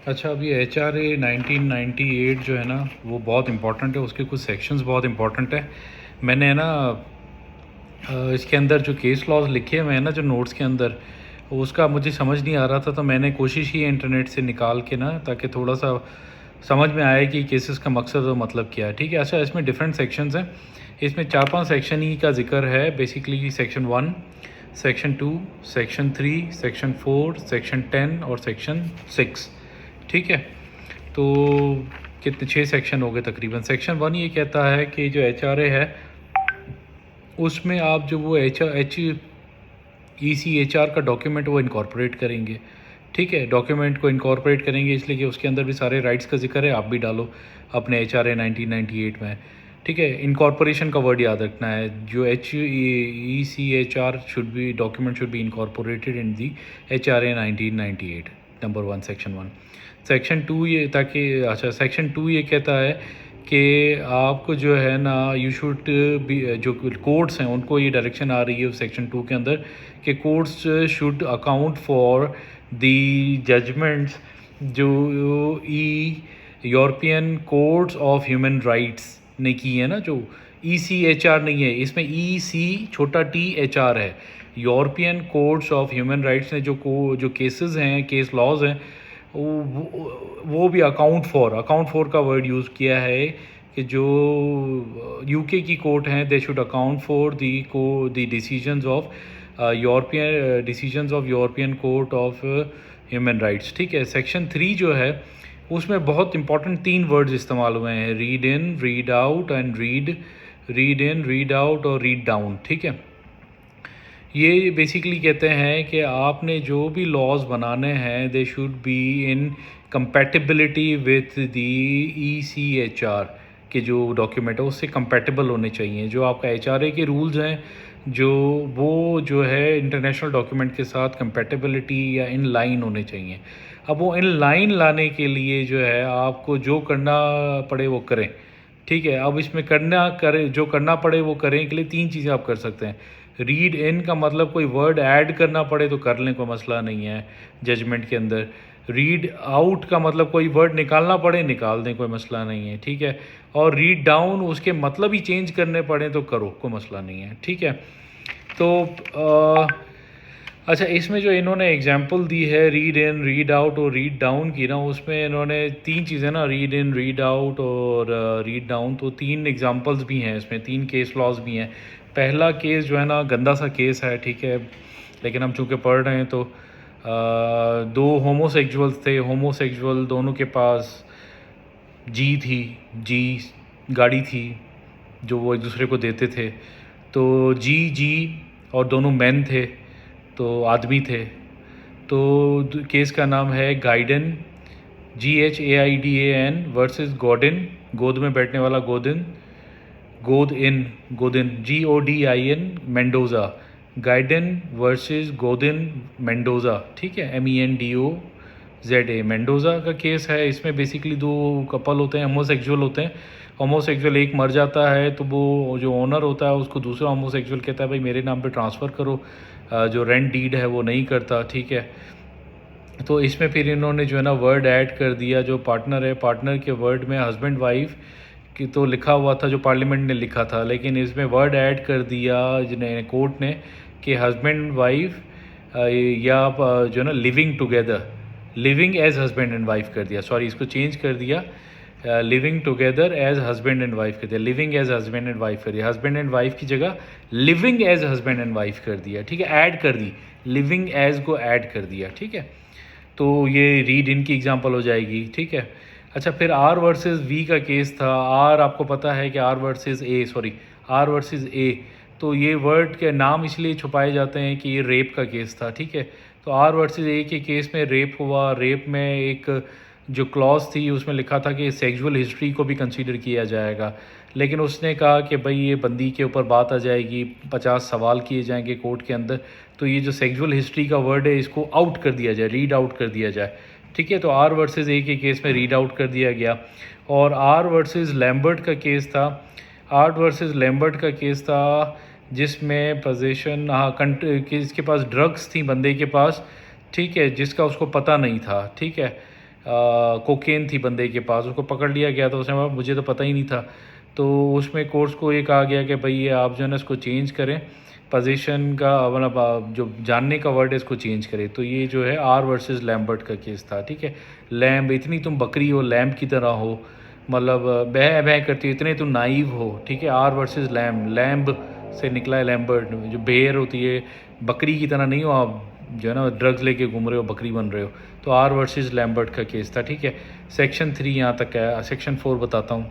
अच्छा, अभी H R A 1998 जो है ना वो बहुत इम्पोर्टेंट है, उसके कुछ सेक्शंस बहुत इम्पोर्टेंट है। मैंने है ना इसके अंदर जो केस लॉज लिखे हुए हैं ना जो नोट्स के अंदर, उसका मुझे समझ नहीं आ रहा था, तो मैंने कोशिश की इंटरनेट से निकाल के ना, ताकि थोड़ा सा समझ में आए कि केसेस का मकसद और मतलब क्या है। ठीक है। अच्छा, इसमें डिफरेंट सेक्शंस हैं। इसमें 4-5 सेक्शन ही का जिक्र है basically. Section 1, section 2, section 3, section 4, section 10 और सेक्शन 6। ठीक है। तो कितने 6 सेक्शन हो गए तकरीबन। सेक्शन 1 ये कहता है कि जो एच आर ए है उसमें आप जो वो ECHR का डॉक्यूमेंट वो इनकॉर्पोरेट करेंगे। ठीक है। डॉक्यूमेंट को इनकॉर्पोरेट करेंगे इसलिए कि उसके अंदर भी सारे राइट्स का जिक्र है, आप भी डालो अपने HRA 1998 में। ठीक है। इनकॉर्पोरेशन का वर्ड याद रखना है। जो ECHR should be document should be incorporated in the HRA 1998 number 1 section 1। Section 2 ये ताकि अच्छा सेक्शन 2 ये कहता है कि आपको जो है ना यू शुड बी जो कोर्ट्स हैं उनको ये डायरेक्शन आ रही है सेक्शन 2 के अंदर कि courts should account for the judgements जो European courts of human rights ने की है ना। जो ECHR नहीं है इसमें, EC छोटा THR है। European courts of human rights ने जो केसेस हैं, केस लॉज हैं, वो भी अकाउंट फॉर का वर्ड यूज़ किया है कि जो UK की कोर्ट हैं they should account for the decisions of European court of human rights. ठीक है। सेक्शन 3 जो है उसमें बहुत इंपॉर्टेंट 3 वर्ड्स इस्तेमाल हुए हैं, read in, read out and read in, read out और रीड डाउन। ठीक है। ये बेसिकली कहते हैं कि आपने जो भी लॉज बनाने हैं they should be in compatibility with the ECHR के जो डॉक्यूमेंट है उससे कंपैटिबल होने चाहिए। जो आपका HRA के रूल्स हैं जो है इंटरनेशनल डॉक्यूमेंट के साथ कंपैटिबिलिटी या इन लाइन होने चाहिए। अब वो इन लाइन लाने के लिए जो है आपको जो करना पड़े वो करें। ठीक है। अब इसमें जो करना पड़े वो करें के लिए 3 चीज़ें आप कर सकते हैं। रीड इन का मतलब कोई वर्ड ऐड करना पड़े तो कर लें, कोई मसला नहीं है जजमेंट के अंदर। रीड आउट का मतलब कोई वर्ड निकालना पड़े निकाल दें, कोई मसला नहीं है। ठीक है। और रीड डाउन उसके मतलब ही चेंज करने पड़े तो करो, कोई मसला नहीं है। ठीक है। तो अच्छा, इसमें जो इन्होंने एग्जांपल दी है रीड इन, रीड आउट और रीड डाउन की ना, उसमें इन्होंने 3 चीज़ें ना, रीड इन, रीड आउट और रीड डाउन, तो 3 एग्जांपल्स भी हैं इसमें, 3 केस लॉज भी हैं। पहला केस जो है ना गंदा सा केस है। ठीक है। लेकिन हम चूँकि पढ़ रहे हैं तो 2 होमोसेक्सुअल्स थे। होमोसेक्सुअल दोनों के पास जी गाड़ी थी जो वो एक दूसरे को देते थे। तो जी और दोनों मैन थे, तो आदमी थे। तो केस का नाम है गाइडन, GHAIDAN वर्सेस गॉडिन, गोद में बैठने वाला गोदिन, गोदिन GODIN मेंडोज़ा, गाइडन वर्सेस गोदिन मेंडोज़ा। ठीक है। MENDOZA मेंडोज़ा का केस है। इसमें बेसिकली 2 कपल होते हैं, होमोसेक्सुअल होते हैं। होमोसेक्सुअल एक मर जाता है तो वो जो ओनर होता है उसको दूसरा होमोसेक्सुअल कहता है भाई मेरे नाम पे ट्रांसफ़र करो, जो रेंट डीड है वो नहीं करता। ठीक है। तो इसमें फिर इन्होंने जो है ना वर्ड ऐड कर दिया, जो पार्टनर है, पार्टनर के वर्ड में हस्बैंड वाइफ की तो लिखा हुआ था जो पार्लियामेंट ने लिखा था, लेकिन इसमें वर्ड ऐड कर दिया जिन्हें कोर्ट ने कि हस्बैंड वाइफ या जो है ना living together, living as husband and wife कर दिया। सॉरी, इसको चेंज कर दिया, living together as husband and wife कर दिया, living as husband and wife कर दिया। हस्बैंड एंड वाइफ की जगह living as husband and wife कर दिया। ठीक है। ऐड कर दी, लिविंग एज को ऐड कर दिया। ठीक है। तो ये रीड इन की एग्जांपल हो जाएगी। ठीक है। अच्छा, फिर R वर्सेस V का केस था। R आपको पता है कि R वर्सेस A, तो ये वर्ड के नाम इसलिए छुपाए जाते हैं कि ये रेप का केस था। ठीक है। तो R वर्सेस A के केस में रेप हुआ। रेप में एक जो क्लॉज थी उसमें लिखा था कि सेक्सुअल हिस्ट्री को भी कंसीडर किया जाएगा, लेकिन उसने कहा कि भाई ये बंदी के ऊपर बात आ जाएगी, 50 सवाल किए जाएंगे कोर्ट के अंदर, तो ये जो सेक्सुअल हिस्ट्री का वर्ड है इसको आउट कर दिया जाए, रीड आउट कर दिया जाए। ठीक है। तो R वर्सेस A के केस में रीड आउट कर दिया गया। और R वर्सेस लैम्बर्ट का केस था। R वर्सेस लैम्बर्ट का केस था जिसमें पोजीशन इसके पास ड्रग्स थी बंदे के पास। ठीक है। जिसका उसको पता नहीं था। ठीक है। कोकेन थी बंदे के पास, उसको पकड़ लिया गया। तो उसने बोला मुझे तो पता ही नहीं था। तो उसमें कोर्ट्स को ये कहा गया कि भाई ये आप जो है ना इसको चेंज करें, पोजीशन का मतलब जो जानने का वर्ड है इसको चेंज करें। तो ये जो है आर वर्सेस लैम्बर्ट का केस था, ठीक है। लैम्ब, इतनी तुम बकरी हो, लैम्ब की तरह हो, मतलब बह बह करती हो, इतने तुम नाइव हो, ठीक है। आर वर्सेस लैम्ब, लैम्ब से निकला है लैम्बर्ट। जो बेयर होती है, बकरी की तरह नहीं हो आप, जो है ना ड्रग्स लेके घूम रहे हो, बकरी बन रहे हो। तो आर वर्सेस लैम्बर्ट का केस था, ठीक है। सेक्शन 3 यहाँ तक है, सेक्शन 4 बताता हूँ।